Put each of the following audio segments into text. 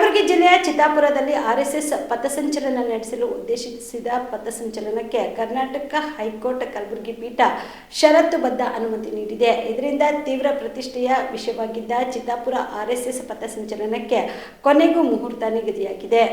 ಕಲಬುರಗಿ ಜಿಲ್ಲೆಯ ಚಿತ್ತಾಪುರದಲ್ಲಿ ಆರ್ಎಸ್ಎಸ್ ಪಥಸಂಚಲನ ನಡೆಸಲು ಉದ್ದೇಶಿಸಿದ ಪಥಸಂಚಲನಕ್ಕೆ ಕರ್ನಾಟಕ ಹೈಕೋರ್ಟ್ ಕಲಬುರಗಿ ಪೀಠ ಷರತ್ತುಬದ್ಧ ಅನುಮತಿ ನೀಡಿದೆ. ಇದರಿಂದ ತೀವ್ರ ಪ್ರತಿಷ್ಠೆಯ ವಿಷಯವಾಗಿದ್ದ ಚಿತ್ತಾಪುರ ಆರ್ಎಸ್ಎಸ್ ಪಥಸಂಚಲನಕ್ಕೆ ಕೊನೆಗೂ ಮುಹೂರ್ತ ನಿಗದಿಯಾಗಿದೆ.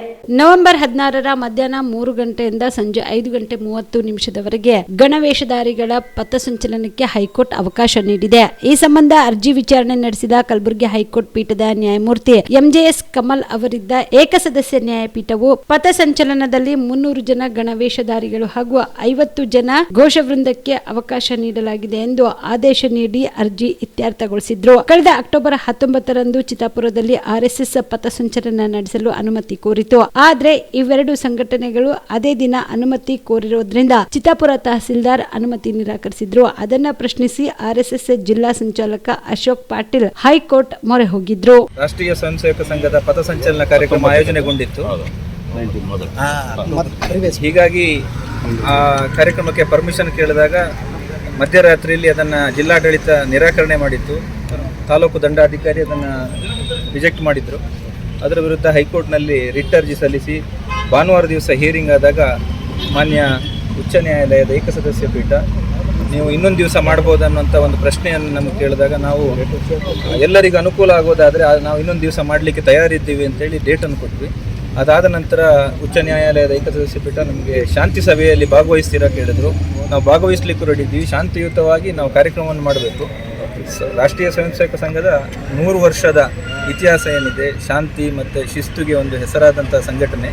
ನವೆಂಬರ್ 16ರ ಮಧ್ಯಾಹ್ನ 3 ಗಂಟೆಯಿಂದ ಸಂಜೆ 5:30 ಗಣವೇಷಧಾರಿಗಳ ಪಥಸಂಚಲನಕ್ಕೆ ಹೈಕೋರ್ಟ್ ಅವಕಾಶ ನೀಡಿದೆ. ಈ ಸಂಬಂಧ ಅರ್ಜಿ ವಿಚಾರಣೆ ನಡೆಸಿದ ಕಲಬುರಗಿ ಹೈಕೋರ್ಟ್ ಪೀಠದ ನ್ಯಾಯಮೂರ್ತಿ ಎಂಜೆಎಸ್ ಕಮಲ್ ಅವರಿದ್ದ ಏಕಸದಸ್ಯ ನ್ಯಾಯಪೀಠವು ಪಥಸಂಚಲನದಲ್ಲಿ 300 ಜನ ಗಣವೇಷಧಾರಿಗಳು ಹಾಗೂ 50 ಜನ ಘೋಷವೃಂದಕ್ಕೆ ಅವಕಾಶ ನೀಡಲಾಗಿದೆ ಎಂದು ಆದೇಶ ನೀಡಿ ಅರ್ಜಿ ಇತ್ಯರ್ಥಗೊಳಿಸಿದ್ರು. ಕಳೆದ ಅಕ್ಟೋಬರ್ 19ರಂದು ಚಿತ್ತಾಪುರದಲ್ಲಿ ಆರ್ಎಸ್ಎಸ್ ಪಥಸಂಚಲನ ನಡೆಸಲು ಅನುಮತಿ ಕೋರಿತು. ಆದ್ರೆ ಇವೆರಡು ಸಂಘಟನೆಗಳು ಅದೇ ದಿನ ಅನುಮತಿ ಕೋರಿರೋದ್ರಿಂದ ಚಿತ್ತಾಪುರ ತಹಸೀಲ್ದಾರ್ ಅನುಮತಿ ನಿರಾಕರಿಸಿದ್ರು. ಅದನ್ನ ಪ್ರಶ್ನಿಸಿ ಆರ್ಎಸ್ಎಸ್ ಜಿಲ್ಲಾ ಸಂಚಾಲಕ ಅಶೋಕ್ ಪಾಟೀಲ್ ಹೈಕೋರ್ಟ್ ಮೊರೆ ಹೋಗಿದ್ರು. ರಾಷ್ಟ್ರೀಯ ಸ್ವಯಂ ಸೇವಕ ಸಂಘದ ಪಥಸಂಚಲನ ಕಾರ್ಯಕ್ರಮ ಆಯೋಜನೆಗೊಂಡಿತ್ತು. ಹೀಗಾಗಿ ಆ ಕಾರ್ಯಕ್ರಮಕ್ಕೆ ಪರ್ಮಿಷನ್ ಕೇಳಿದಾಗ ಮಧ್ಯರಾತ್ರಿಯಲ್ಲಿ ಅದನ್ನು ಜಿಲ್ಲಾಡಳಿತ ನಿರಾಕರಣೆ ಮಾಡಿತ್ತು. ತಾಲೂಕು ದಂಡಾಧಿಕಾರಿ ಅದನ್ನು ರಿಜೆಕ್ಟ್ ಮಾಡಿದ್ರು. ಅದರ ವಿರುದ್ಧ ಹೈಕೋರ್ಟ್ನಲ್ಲಿ ರಿಟ್ ಅರ್ಜಿ ಸಲ್ಲಿಸಿ ಭಾನುವಾರ ದಿವಸ ಹಿಯರಿಂಗ್ ಆದಾಗ ಮಾನ್ಯ ಉಚ್ಚ ನ್ಯಾಯಾಲಯದ ಏಕಸದಸ್ಯ ಪೀಠ ನೀವು ಇನ್ನೊಂದು ದಿವಸ ಮಾಡ್ಬೋದು ಅನ್ನೋಂಥ ಒಂದು ಪ್ರಶ್ನೆಯನ್ನು ನಮಗೆ ಕೇಳಿದಾಗ ನಾವು ಎಲ್ಲರಿಗೂ ಅನುಕೂಲ ಆಗೋದಾದರೆ ನಾವು ಇನ್ನೊಂದು ದಿವಸ ಮಾಡಲಿಕ್ಕೆ ತಯಾರಿದ್ದೀವಿ ಅಂತೇಳಿ ಡೇಟನ್ನು ಕೊಟ್ವಿ. ಅದಾದ ನಂತರ ಉಚ್ಚ ನ್ಯಾಯಾಲಯದ ಏಕಸದಸ್ಯ ಪೀಠ ನಮಗೆ ಶಾಂತಿ ಸಭೆಯಲ್ಲಿ ಭಾಗವಹಿಸ್ತೀರಾ ಕೇಳಿದ್ರು. ನಾವು ಭಾಗವಹಿಸಲಿಕ್ಕೂ ರೆಡಿ ಇದ್ದೀವಿ. ಶಾಂತಿಯುತವಾಗಿ ನಾವು ಕಾರ್ಯಕ್ರಮವನ್ನು ಮಾಡಬೇಕು. ರಾಷ್ಟ್ರೀಯ ಸ್ವಯಂ ಸೇವಕ ಸಂಘದ 100 ವರ್ಷದ ಇತಿಹಾಸ ಏನಿದೆ, ಶಾಂತಿ ಮತ್ತು ಶಿಸ್ತುಗೆ ಒಂದು ಹೆಸರಾದಂಥ ಸಂಘಟನೆ.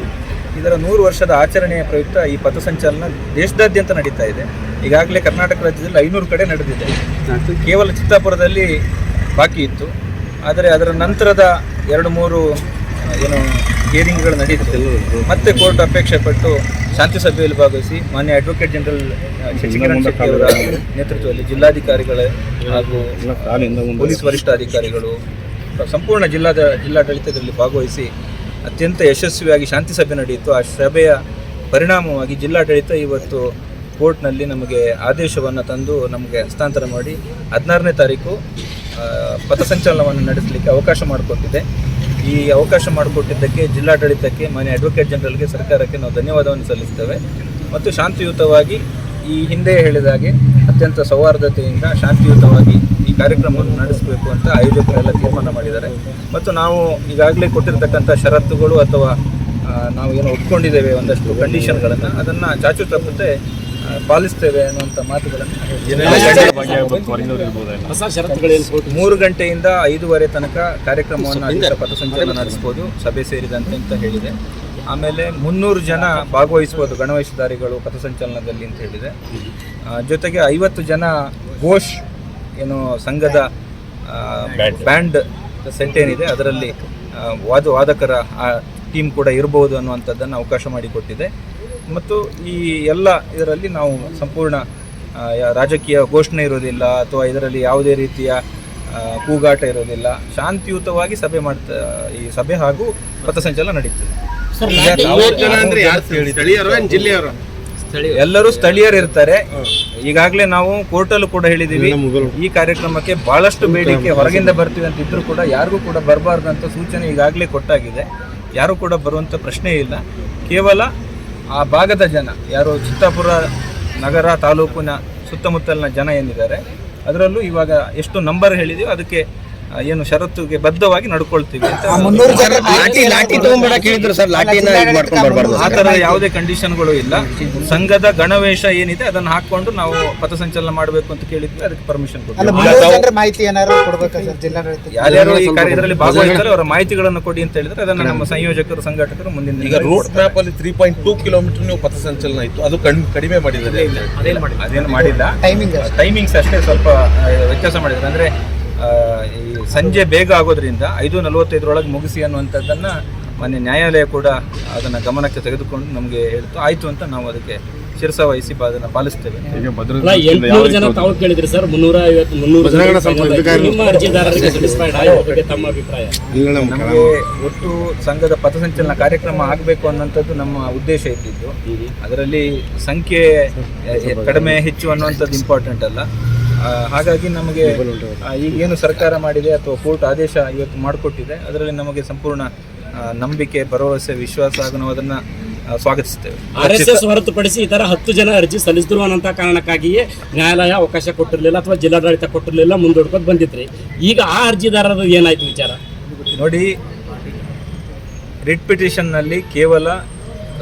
ಇದರ 100 ವರ್ಷದ ಆಚರಣೆಯ ಪ್ರಯುಕ್ತ ಈ ಪಥಸಂಚಲನ ದೇಶದಾದ್ಯಂತ ನಡೀತಾ ಇದೆ. ಈಗಾಗಲೇ ಕರ್ನಾಟಕ ರಾಜ್ಯದಲ್ಲಿ 500 ಕಡೆ ನಡೆದಿದೆ. ಕೇವಲ ಚಿತ್ತಾಪುರದಲ್ಲಿ ಬಾಕಿ ಇತ್ತು. ಆದರೆ ಅದರ ನಂತರದ 2-3 ಹಿಯರಿಂಗ್ಗಳು ನಡೀತು. ಮತ್ತೆ ಕೋರ್ಟ್ ಅಪೇಕ್ಷೆ ಪಟ್ಟು ಶಾಂತಿ ಸಭೆಯಲ್ಲಿ ಭಾಗವಹಿಸಿ ಮಾನ್ಯ ಅಡ್ವೊಕೇಟ್ ಜನರಲ್ ಶಶಿಕಿರಣ್ ಶೆಟ್ಟಿ ಅವರ ನೇತೃತ್ವದಲ್ಲಿ ಜಿಲ್ಲಾಧಿಕಾರಿಗಳ ಹಾಗೂ ಪೊಲೀಸ್ ವರಿಷ್ಠಾಧಿಕಾರಿಗಳು ಸಂಪೂರ್ಣ ಜಿಲ್ಲಾಡಳಿತದಲ್ಲಿ ಭಾಗವಹಿಸಿ ಅತ್ಯಂತ ಯಶಸ್ವಿಯಾಗಿ ಶಾಂತಿ ಸಭೆ ನಡೆಯಿತು. ಆ ಸಭೆಯ ಪರಿಣಾಮವಾಗಿ ಜಿಲ್ಲಾಡಳಿತ ಇವತ್ತು ಕೋರ್ಟ್ನಲ್ಲಿ ನಮಗೆ ಆದೇಶವನ್ನು ತಂದು ನಮಗೆ ಹಸ್ತಾಂತರ ಮಾಡಿ 16ನೇ ತಾರೀಕು ಪಥಸಂಚಲನವನ್ನು ನಡೆಸಲಿಕ್ಕೆ ಅವಕಾಶ ಮಾಡಿಕೊಟ್ಟಿದೆ. ಈ ಅವಕಾಶ ಮಾಡಿಕೊಟ್ಟಿದ್ದಕ್ಕೆ ಜಿಲ್ಲಾಡಳಿತಕ್ಕೆ, ಮಾನ್ಯ ಅಡ್ವೊಕೇಟ್ ಜನರಲ್ಗೆ, ಸರ್ಕಾರಕ್ಕೆ ನಾವು ಧನ್ಯವಾದವನ್ನು ಸಲ್ಲಿಸ್ತೇವೆ. ಮತ್ತು ಶಾಂತಿಯುತವಾಗಿ ಈ ಹಿಂದೆ ಹೇಳಿದ ಹಾಗೆ ಅತ್ಯಂತ ಸೌಹಾರ್ದತೆಯಿಂದ ಶಾಂತಿಯುತವಾಗಿ ಈ ಕಾರ್ಯಕ್ರಮವನ್ನು ನಡೆಸಬೇಕು ಅಂತ ಆಯೋಜಕರೆಲ್ಲ ತೀರ್ಮಾನ ಮಾಡಿದ್ದಾರೆ. ಮತ್ತು ನಾವು ಈಗಾಗಲೇ ಕೊಟ್ಟಿರ್ತಕ್ಕಂಥ ಷರತ್ತುಗಳು ಅಥವಾ ನಾವು ಏನು ಒಪ್ಕೊಂಡಿದ್ದೇವೆ ಒಂದಷ್ಟು ಕಂಡೀಷನ್ಗಳನ್ನು ಅದನ್ನು ಚಾಚು ತಪ್ಪದೆ ಪಾಲಿಸ್ತೇವೆ ಅನ್ನುವಂಥ ಮಾತುಗಳನ್ನು 3 ಗಂಟೆಯಿಂದ 5:30 ತನಕ ಕಾರ್ಯಕ್ರಮವನ್ನು ಪಥಸಂಚಲನ ನಡೆಸ್ಬೋದು, ಸಭೆ ಸೇರಿದಂತೆ ಅಂತ ಹೇಳಿದೆ. ಆಮೇಲೆ 300 ಜನ ಭಾಗವಹಿಸ್ಬೋದು ಗಣವೇಷಧಾರಿಗಳು ಪಥಸಂಚಲನದಲ್ಲಿ ಅಂತ ಹೇಳಿದೆ. ಜೊತೆಗೆ 50 ಜನ ಘೋಷ್ ಏನು ಸಂಘದ ಬ್ಯಾಂಡ್ ಸೆಟ್ ಏನಿದೆ ಅದರಲ್ಲಿ ವಾದಕರ ಟೀಮ್ ಕೂಡ ಇರಬಹುದು ಅನ್ನುವಂಥದ್ದನ್ನು ಅವಕಾಶ ಮಾಡಿಕೊಟ್ಟಿದೆ. ಮತ್ತು ಈ ಎಲ್ಲ ಇದರಲ್ಲಿ ನಾವು ಸಂಪೂರ್ಣ ರಾಜಕೀಯ ಘೋಷಣೆ ಇರೋದಿಲ್ಲ ಅಥವಾ ಇದರಲ್ಲಿ ಯಾವುದೇ ರೀತಿಯ ಕೂಗಾಟ ಇರೋದಿಲ್ಲ. ಶಾಂತಿಯುತವಾಗಿ ಈ ಸಭೆ ಹಾಗೂ ಪಥಸಂಚಲನ ನಡೀತದೆ. ಎಲ್ಲರೂ ಸ್ಥಳೀಯರು ಇರ್ತಾರೆ. ಈಗಾಗಲೇ ನಾವು ಕೋರ್ಟಲ್ಲೂ ಕೂಡ ಹೇಳಿದ್ದೀವಿ, ಈ ಕಾರ್ಯಕ್ರಮಕ್ಕೆ ಬಹಳಷ್ಟು ಬೇಡಿಕೆ ಹೊರಗಿಂದ ಬರ್ತೀವಿ ಅಂತ ಇದ್ರೂ ಕೂಡ ಯಾರಿಗೂ ಕೂಡ ಬರಬಾರ್ದಂತ ಸೂಚನೆ ಈಗಾಗಲೇ ಕೊಟ್ಟಾಗಿದೆ. ಯಾರೂ ಕೂಡ ಬರುವಂಥ ಪ್ರಶ್ನೆ ಇಲ್ಲ. ಕೇವಲ ಆ ಭಾಗದ ಜನ, ಯಾರು ಚಿತ್ತಾಪುರ ನಗರ ತಾಲೂಕಿನ ಸುತ್ತಮುತ್ತಲಿನ ಜನ ಏನಿದ್ದಾರೆ ಅದರಲ್ಲೂ ಇವಾಗ ಎಷ್ಟು ನಂಬರ್ ಹೇಳಿದೀವಿ ಅದಕ್ಕೆ ಏನು ಷರತ್ತುಗೆ ಬದ್ಧವಾಗಿ ನಡ್ಕೊಳ್ತೀವಿ ಅಂತ. ಆ ಥರ ಯಾವುದೇ ಕಂಡೀಷನ್ಗಳು ಇಲ್ಲ. ಸಂಘದ ಗಣವೇಷ ಏನಿದೆ ಅದನ್ನು ಹಾಕೊಂಡು ನಾವು ಪಥಸಂಚಲನ ಮಾಡಬೇಕು ಅಂತ ಕೇಳಿದ್ವಿ, ಅದಕ್ಕೆ ಪರ್ಮಿಷನ್ ಯಾರ್ಯಾರು ಈ ಕಾರ್ಯದಲ್ಲಿ ಭಾಗವಹಿಸ್ತಾರೆ ಅವರ ಮಾಹಿತಿಗಳನ್ನು ಕೊಡಿ ಅಂತ ಹೇಳಿದ್ರೆ ಅದನ್ನು ನಮ್ಮ ಸಂಯೋಜಕರು ಸಂಘಟಕರು ಮುಂದಿನ ಈಗ ರೂಟ್ ಮ್ಯಾಪ್ ಅಲ್ಲಿ 3.2 ಕಿಲೋಮೀಟರ್ ನೀವು ಪಥಸಂಚಲನ ಇತ್ತು, ಅದು ಕಡಿಮೆ ಮಾಡಿದ್ದಾರೆ. ಅದೇನು ಮಾಡಿಲ್ಲ, ಟೈಮಿಂಗ್ಸ್ ಅಷ್ಟೇ ಸ್ವಲ್ಪ ವ್ಯತ್ಯಾಸ ಮಾಡಿದ್ದಾರೆ. ಅಂದರೆ ಈ ಸಂಜೆ ಬೇಗ ಆಗೋದ್ರಿಂದ 5:45 ಮುಗಿಸಿ ಅನ್ನುವಂಥದ್ದನ್ನು ಮಾನ್ಯ ನ್ಯಾಯಾಲಯ ಕೂಡ ಅದನ್ನು ಗಮನಕ್ಕೆ ತೆಗೆದುಕೊಂಡು ನಮಗೆ ಹೇಳ್ತು. ಆಯಿತು ಅಂತ ನಾವು ಅದಕ್ಕೆ ಶಿರಸಾವಹಿಸಿ ಅದನ್ನು ಪಾಲಿಸ್ತೇವೆ. ನಮಗೆ ಒಟ್ಟು ಸಂಘದ ಪಥಸಂಚಲನ ಕಾರ್ಯಕ್ರಮ ಆಗಬೇಕು ಅನ್ನೋಂಥದ್ದು ನಮ್ಮ ಉದ್ದೇಶ ಇದ್ದಿದ್ದು. ಅದರಲ್ಲಿ ಸಂಖ್ಯೆ ಕಡಿಮೆ ಹೆಚ್ಚು ಅನ್ನುವಂಥದ್ದು ಇಂಪಾರ್ಟೆಂಟ್ ಅಲ್ಲ. ಹಾಗಾಗಿ ನಮಗೆ ಈಗೇನು ಸರ್ಕಾರ ಮಾಡಿದೆ ಅಥವಾ ಕೋರ್ಟ್ ಆದೇಶ ಇವತ್ತು ಮಾಡಿಕೊಟ್ಟಿದೆ ಅದರಲ್ಲಿ ನಮಗೆ ಸಂಪೂರ್ಣ ನಂಬಿಕೆ, ಭರವಸೆ, ವಿಶ್ವಾಸ ಹಾಗೂ ನಾವು ಅದನ್ನು ಸ್ವಾಗತಿಸ್ತೇವೆ. RSS ಹೊರತುಪಡಿಸಿ ಇತರ 10 ಜನ ಅರ್ಜಿ ಸಲ್ಲಿಸಿರುವಂತಹ ಕಾರಣಕ್ಕಾಗಿಯೇ ನ್ಯಾಯಾಲಯ ಅವಕಾಶ ಕೊಟ್ಟಿರಲಿಲ್ಲ ಅಥವಾ ಜಿಲ್ಲಾಡಳಿತ ಕೊಟ್ಟಿರಲಿಲ್ಲ, ಮುಂದೂಡ್ಕೊಂಡು ಬಂದಿದ್ರಿ. ಈಗ ಆ ಅರ್ಜಿದಾರರದು ಏನಾಯ್ತು ವಿಚಾರ? ನೋಡಿ, ರಿಟ್ ಪಿಟಿಷನ್ನಲ್ಲಿ ಕೇವಲ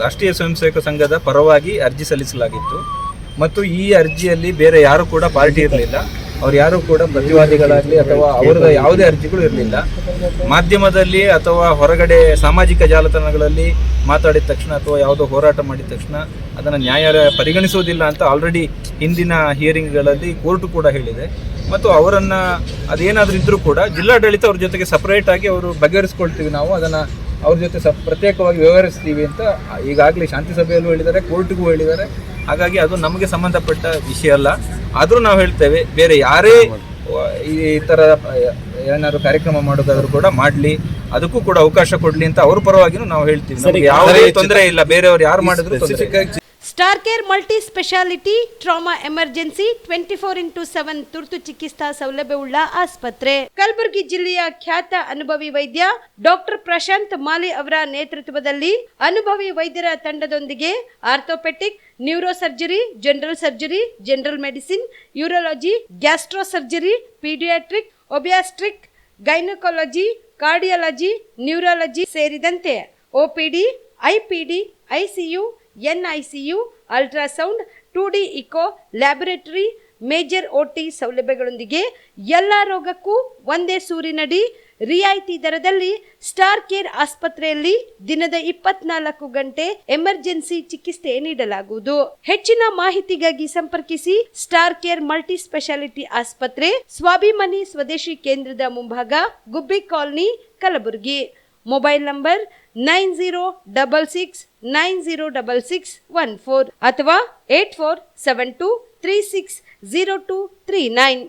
ರಾಷ್ಟ್ರೀಯ ಸ್ವಯಂ ಸೇವಕ ಸಂಘದ ಪರವಾಗಿ ಅರ್ಜಿ ಸಲ್ಲಿಸಲಾಗಿತ್ತು ಮತ್ತು ಈ ಅರ್ಜಿಯಲ್ಲಿ ಬೇರೆ ಯಾರು ಕೂಡ ಪಾರ್ಟಿ ಇರಲಿಲ್ಲ. ಅವ್ರು ಯಾರು ಕೂಡ ಪ್ರತಿವಾದಿಗಳಾಗಲಿ ಅಥವಾ ಅವರದ ಯಾವುದೇ ಅರ್ಜಿಗಳು ಇರಲಿಲ್ಲ. ಮಾಧ್ಯಮದಲ್ಲಿ ಅಥವಾ ಹೊರಗಡೆ ಸಾಮಾಜಿಕ ಜಾಲತಾಣಗಳಲ್ಲಿ ಮಾತಾಡಿದ ತಕ್ಷಣ ಅಥವಾ ಯಾವುದೋ ಹೋರಾಟ ಮಾಡಿದ ತಕ್ಷಣ ಅದನ್ನು ನ್ಯಾಯಾಲಯ ಪರಿಗಣಿಸುವುದಿಲ್ಲ ಅಂತ ಆಲ್ರೆಡಿ ಹಿಂದಿನ ಹಿಯರಿಂಗ್ಗಳಲ್ಲಿ ಕೋರ್ಟು ಕೂಡ ಹೇಳಿದೆ. ಮತ್ತು ಅವರನ್ನು ಅದೇನಾದರೂ ಇದ್ದರೂ ಕೂಡ ಜಿಲ್ಲಾಡಳಿತ ಅವ್ರ ಜೊತೆಗೆ ಸಪ್ರೇಟಾಗಿ ಅವರು ಬಗೆಹರಿಸ್ಕೊಳ್ತೀವಿ, ನಾವು ಅದನ್ನು ಅವ್ರ ಜೊತೆ ಪ್ರತ್ಯೇಕವಾಗಿ ವ್ಯವಹರಿಸ್ತೀವಿ ಅಂತ ಈಗಾಗಲೇ ಶಾಂತಿ ಸಭೆಯಲ್ಲೂ ಹೇಳಿದ್ದಾರೆ, ಕೋರ್ಟಿಗೂ ಹೇಳಿದ್ದಾರೆ. ಹಾಗಾಗಿ ಅದು ನಮಗೆ ಸಂಬಂಧಪಟ್ಟ ವಿಷಯ ಅಲ್ಲ. ಆದರೂ ನಾವು ಹೇಳ್ತೇವೆ, ಬೇರೆ ಯಾರೇ ಈ ಥರ ಏನಾದ್ರು ಕಾರ್ಯಕ್ರಮ ಮಾಡೋದಾದ್ರೂ ಕೂಡ ಮಾಡಲಿ, ಅದಕ್ಕೂ ಕೂಡ ಅವಕಾಶ ಕೊಡಲಿ ಅಂತ ಅವ್ರ ಪರವಾಗಿನೂ ನಾವು ಹೇಳ್ತೀವಿ. ನಮಗೆ ಯಾವುದೇ ತೊಂದರೆ ಇಲ್ಲ, ಬೇರೆಯವರು ಯಾರು ಮಾಡಿದ್ರು. Star care multi speciality trauma emergency 24x7 ತುರ್ತು ಚಿಕಿತ್ಸಾ ಸೌಲಭ್ಯವುಳ್ಳ ಆಸ್ಪತ್ರೆ. ಕಲಬುರಗಿ ಜಿಲ್ಲೆಯ ಖ್ಯಾತ ಅನುಭವಿ ವೈದ್ಯ ಡಾಕ್ಟರ್ ಪ್ರಶಾಂತ್ ಮಾಲಿ ಅವರ ನೇತೃತ್ವದಲ್ಲಿ ಅನುಭವಿ ವೈದ್ಯರ ತಂಡದೊಂದಿಗೆ orthopaedic, neuro surgery, general surgery, general medicine, urology, gastro surgery, paediatric, obstetric, gynaecology, cardiology, neurology ಸೇರಿದಂತೆ OPD, IPD, ICU, NICU, ultrasound, 2D echo, laboratory, major OT ಸೌಲಭ್ಯಗಳೊಂದಿಗೆ ಎಲ್ಲ ರೋಗಕ್ಕೂ ಒಂದೇ ಸೂರಿನಡಿ ರಿಯಾಯಿತಿ ದರದಲ್ಲಿ ಸ್ಟಾರ್ ಕೇರ್ ಆಸ್ಪತ್ರೆಯಲ್ಲಿ ದಿನದ 24 ಗಂಟೆ ಎಮರ್ಜೆನ್ಸಿ ಚಿಕಿತ್ಸೆ ನೀಡಲಾಗುವುದು. ಹೆಚ್ಚಿನ ಮಾಹಿತಿಗಾಗಿ ಸಂಪರ್ಕಿಸಿ ಸ್ಟಾರ್ ಕೇರ್ ಮಲ್ಟಿ ಸ್ಪೆಷಾಲಿಟಿ ಆಸ್ಪತ್ರೆ, ಸ್ವಾಭಿಮಾನಿ ಸ್ವದೇಶಿ ಕೇಂದ್ರದ ಮುಂಭಾಗ, ಗುಬ್ಬಿ ಕಾಲನಿ, ಕಲಬುರಗಿ. ಮೊಬೈಲ್ ನಂಬರ್ 9066906614 ಅಥವಾ 8472360239.